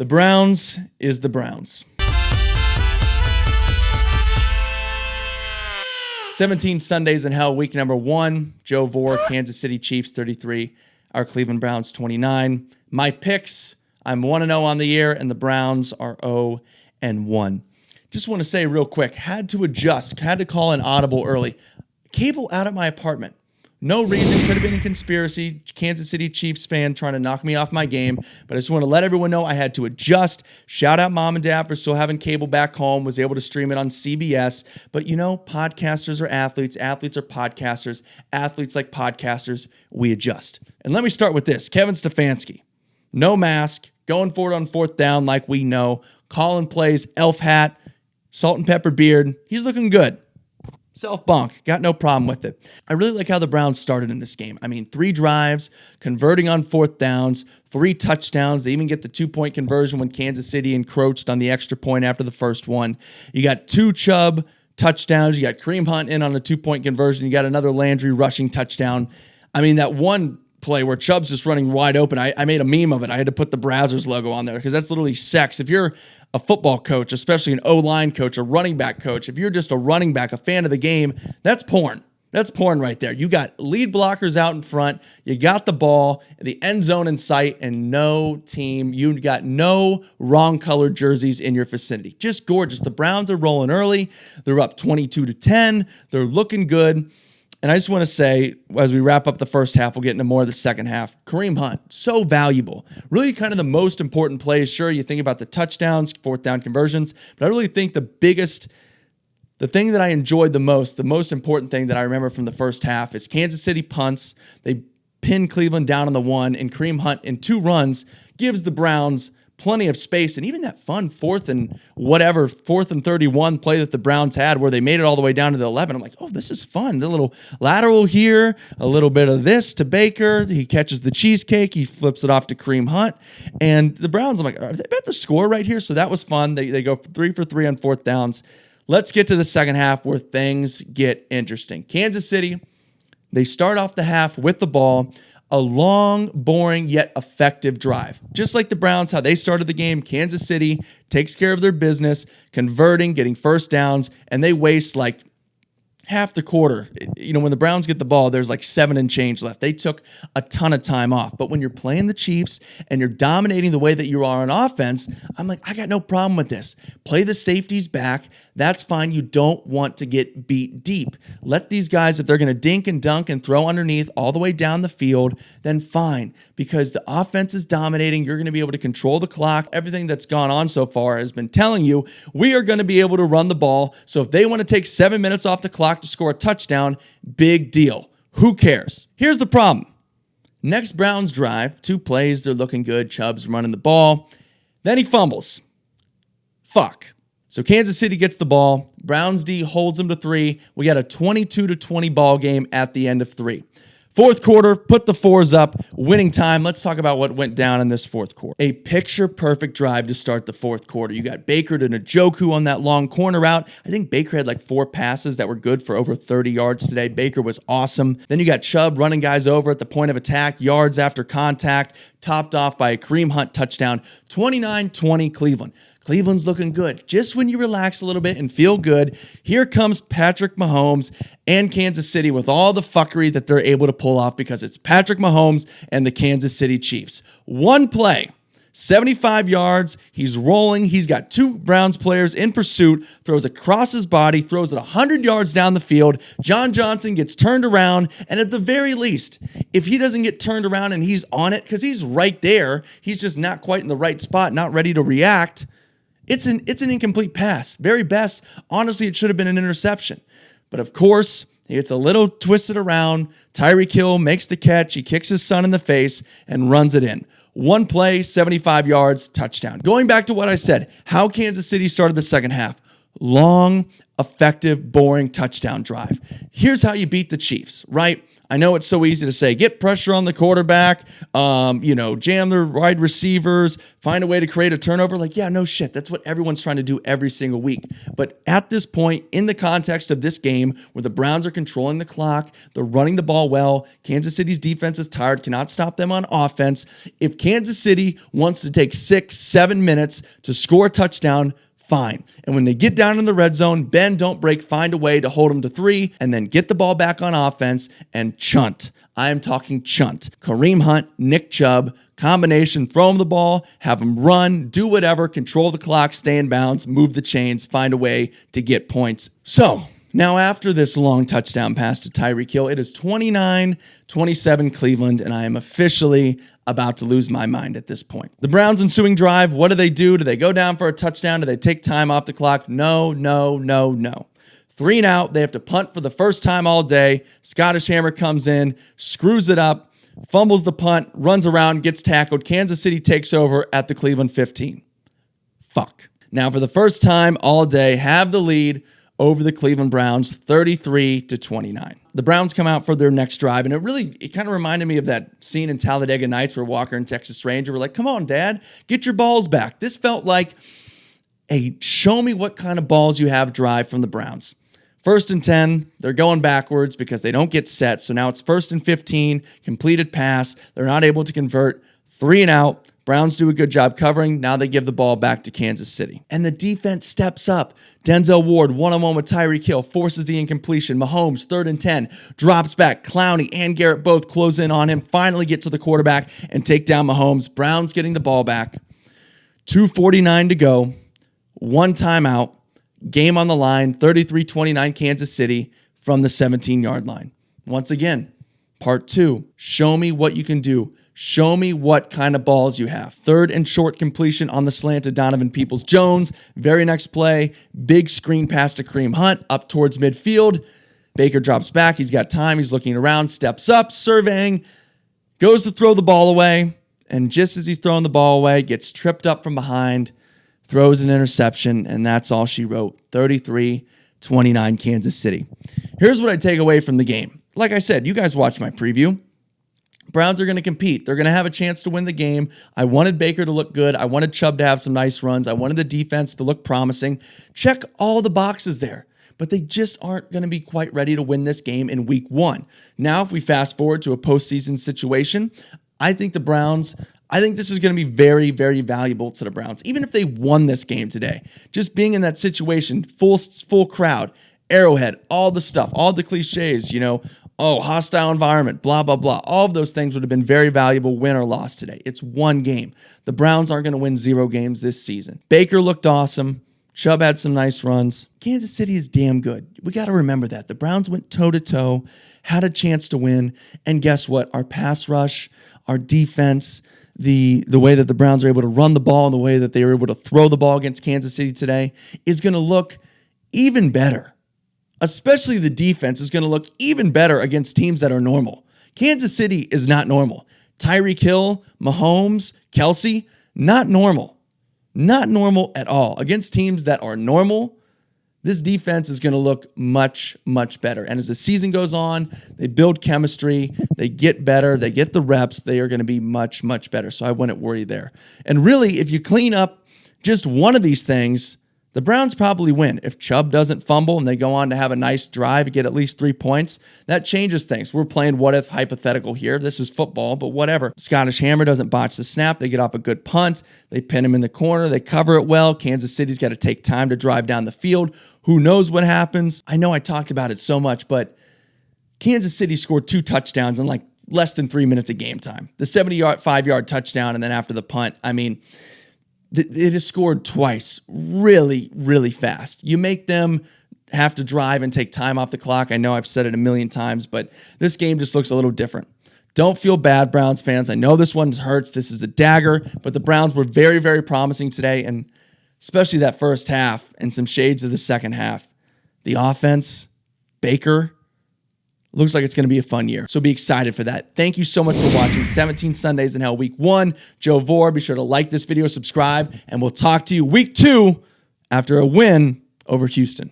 The Browns is the Browns. 17 Sundays in Hell, week number 1. Joe Vore, Kansas City Chiefs 33, our Cleveland Browns 29. My picks, I'm 1-0 on the year, and the Browns are 0-1. Just want to say real quick, had to call an audible early. Cable out at my apartment. No reason, could have been a conspiracy. Kansas City Chiefs fan trying to knock me off my game. But I just want to let everyone know I had to adjust. Shout out mom and dad for still having cable back home. Was able to stream it on CBS. But you know, podcasters are athletes. Athletes are podcasters. Athletes like podcasters. We adjust. And let me start with this. Kevin Stefanski. No mask. Going for it on 4th down like we know. Calling plays. Elf hat. Salt and pepper beard. He's looking good. Self-bonk. Got no problem with it. I really like how the Browns started in this game. 3 drives, converting on 4th downs, 3 touchdowns. They even get the 2-point conversion when Kansas City encroached on the extra point after the first one. You got 2 Chubb touchdowns. You got Kareem Hunt in on a 2-point conversion. You got another Landry rushing touchdown. That one play where Chubb's just running wide open, I made a meme of it. I had to put the Brazzers logo on there because that's literally sex. If you're a football coach, especially an O-line coach, a running back coach, if you're just a running back, a fan of the game, that's porn. That's porn right there. You got lead blockers out in front. You got the ball, the end zone in sight, and you got no wrong colored jerseys in your vicinity. Just gorgeous. The Browns are rolling early. They're up 22-10. They're looking good. And I just want to say, as we wrap up the first half, we'll get into more of the second half. Kareem Hunt, so valuable. Really kind of the most important plays. Sure, you think about the touchdowns, 4th down conversions, but I really think the thing that I enjoyed the most important thing that I remember from the first half is Kansas City punts. They pin Cleveland down on the 1, and Kareem Hunt in 2 runs gives the Browns plenty of space, and even that fun 4th and 31 play that the Browns had where they made it all the way down to the 11. I'm like, oh, this is fun. The little lateral here, a little bit of this to Baker. He catches the cheesecake. He flips it off to Kareem Hunt. And the Browns, I'm like, are they about to score right here? So that was fun. They go 3 for 3 on 4th downs. Let's get to the second half where things get interesting. Kansas City, they start off the half with the ball. A long, boring, yet effective drive. Just like the Browns, how they started the game, Kansas City takes care of their business, converting, getting first downs, and they waste like half the quarter. When the Browns get the ball, there's like 7 and change left. They took a ton of time off. But when you're playing the Chiefs and you're dominating the way that you are on offense, I'm like, I got no problem with this. Play the safeties back. That's fine. You don't want to get beat deep. Let these guys, if they're going to dink and dunk and throw underneath all the way down the field, then fine. Because the offense is dominating. You're going to be able to control the clock. Everything that's gone on so far has been telling you we are going to be able to run the ball. So if they want to take 7 minutes off the clock to score a touchdown, big deal. Who cares? Here's the problem. Next Browns drive, 2 plays. They're looking good. Chubb's running the ball. Then he fumbles. Fuck. So Kansas City gets the ball. Browns D holds them to 3. We got a 22-20 ball game at the end of 3. Fourth quarter, put the 4s up, winning time. Let's talk about what went down in this fourth quarter. A picture-perfect drive to start the fourth quarter. You got Baker to Njoku on that long corner route. I think Baker had like 4 passes that were good for over 30 yards today. Baker was awesome. Then you got Chubb running guys over at the point of attack, yards after contact, topped off by a Kareem Hunt touchdown. 29-20 Cleveland. Cleveland's looking good. Just when you relax a little bit and feel good, here comes Patrick Mahomes and Kansas City with all the fuckery that they're able to pull off because it's Patrick Mahomes and the Kansas City Chiefs. One play, 75 yards. He's rolling. He's got 2 Browns players in pursuit, throws across his body, throws it 100 yards down the field. John Johnson gets turned around, and at the very least, if he doesn't get turned around and he's on it, because he's right there, he's just not quite in the right spot, not ready to react, it's an incomplete pass. Very best, honestly, it should have been an interception. But of course, he gets a little twisted around. Tyreek Hill makes the catch. He kicks his son in the face and runs it in. One play, 75 yards, touchdown. Going back to what I said, how Kansas City started the second half. Long, effective, boring touchdown drive. Here's how you beat the Chiefs, right? I know it's so easy to say, get pressure on the quarterback, jam the wide receivers, find a way to create a turnover. Like, yeah, no shit. That's what everyone's trying to do every single week. But at this point, in the context of this game, where the Browns are controlling the clock, they're running the ball well, Kansas City's defense is tired, cannot stop them on offense. If Kansas City wants to take 6-7 minutes to score a touchdown, fine. And when they get down in the red zone, bend, don't break, find a way to hold them to 3 and then get the ball back on offense and chunt. I am talking chunt. Kareem Hunt, Nick Chubb, combination, throw them the ball, have them run, do whatever, control the clock, stay in bounds, move the chains, find a way to get points. So now after this long touchdown pass to Tyreek Hill, it is 29-27 Cleveland, and I am officially about to lose my mind at this point. The Browns' ensuing drive, what do? Do they go down for a touchdown? Do they take time off the clock? No. 3 and out. They have to punt for the first time all day. Scottish Hammer comes in, screws it up, fumbles the punt, runs around, gets tackled. Kansas City takes over at the Cleveland 15. Fuck. Now, for the first time all day, have the lead over the Cleveland Browns, 33-29. The Browns come out for their next drive, and it kind of reminded me of that scene in Talladega Nights where Walker and Texas Ranger were like, come on, Dad, get your balls back. This felt like a show me what kind of balls you have drive from the Browns. 1st and 10, they're going backwards because they don't get set, so now it's 1st and 15, completed pass. They're not able to convert. 3 and out. Browns do a good job covering. Now they give the ball back to Kansas City. And the defense steps up. Denzel Ward, one-on-one with Tyreek Hill, forces the incompletion. Mahomes, 3rd and 10, drops back. Clowney and Garrett both close in on him, finally get to the quarterback and take down Mahomes. Browns getting the ball back. 2:49 to go. 1 timeout. Game on the line. 33-29 Kansas City from the 17-yard line. Once again, part 2. Show me what you can do. Show me what kind of balls you have. 3rd and short completion on the slant to Donovan Peoples-Jones. Very next play, big screen pass to Kareem Hunt up towards midfield. Baker drops back. He's got time. He's looking around, steps up, surveying, goes to throw the ball away. And just as he's throwing the ball away, gets tripped up from behind, throws an interception, and that's all she wrote. 33-29 Kansas City. Here's what I take away from the game. Like I said, you guys watched my preview. Browns are going to compete. They're going to have a chance to win the game. I wanted Baker to look good. I wanted Chubb to have some nice runs. I wanted the defense to look promising. Check all the boxes there. But they just aren't going to be quite ready to win this game in week 1. Now, if we fast forward to a postseason situation, I think this is going to be very, very valuable to the Browns. Even if they won this game today, just being in that situation, full crowd, Arrowhead, all the stuff, all the cliches, hostile environment, blah, blah, blah. All of those things would have been very valuable, win or loss today. It's 1 game. The Browns aren't going to win 0 games this season. Baker looked awesome. Chubb had some nice runs. Kansas City is damn good. We got to remember that. The Browns went toe-to-toe, had a chance to win, and guess what? Our pass rush, our defense, the way that the Browns are able to run the ball and the way that they were able to throw the ball against Kansas City today is going to look even better. Especially the defense is going to look even better against teams that are normal. Kansas City is not normal. Tyreek Hill, Mahomes, Kelsey, not normal. Not normal at all. Against teams that are normal, this defense is going to look much, much better. And as the season goes on, they build chemistry, they get better, they get the reps, they are going to be much, much better. So I wouldn't worry there. And really, if you clean up just one of these things, the Browns probably win. If Chubb doesn't fumble and they go on to have a nice drive and get at least 3 points, that changes things. We're playing what-if hypothetical here. This is football, but whatever. Scottish Hammer doesn't botch the snap. They get off a good punt. They pin him in the corner. They cover it well. Kansas City's got to take time to drive down the field. Who knows what happens? I know I talked about it so much, but Kansas City scored 2 touchdowns in like less than 3 minutes of game time. The 75-yard touchdown, and then after the punt, it is scored twice really, really fast. You make them have to drive and take time off the clock. I know I've said it a million times, but this game just looks a little different. Don't feel bad, Browns fans. I know this one hurts. This is a dagger, but the Browns were very, very promising today, and especially that first half and some shades of the second half. The offense, Baker, looks like it's going to be a fun year. So be excited for that. Thank you so much for watching 17 Sundays in Hell Week 1. Joe Vore, be sure to like this video, subscribe, and we'll talk to you Week 2 after a win over Houston.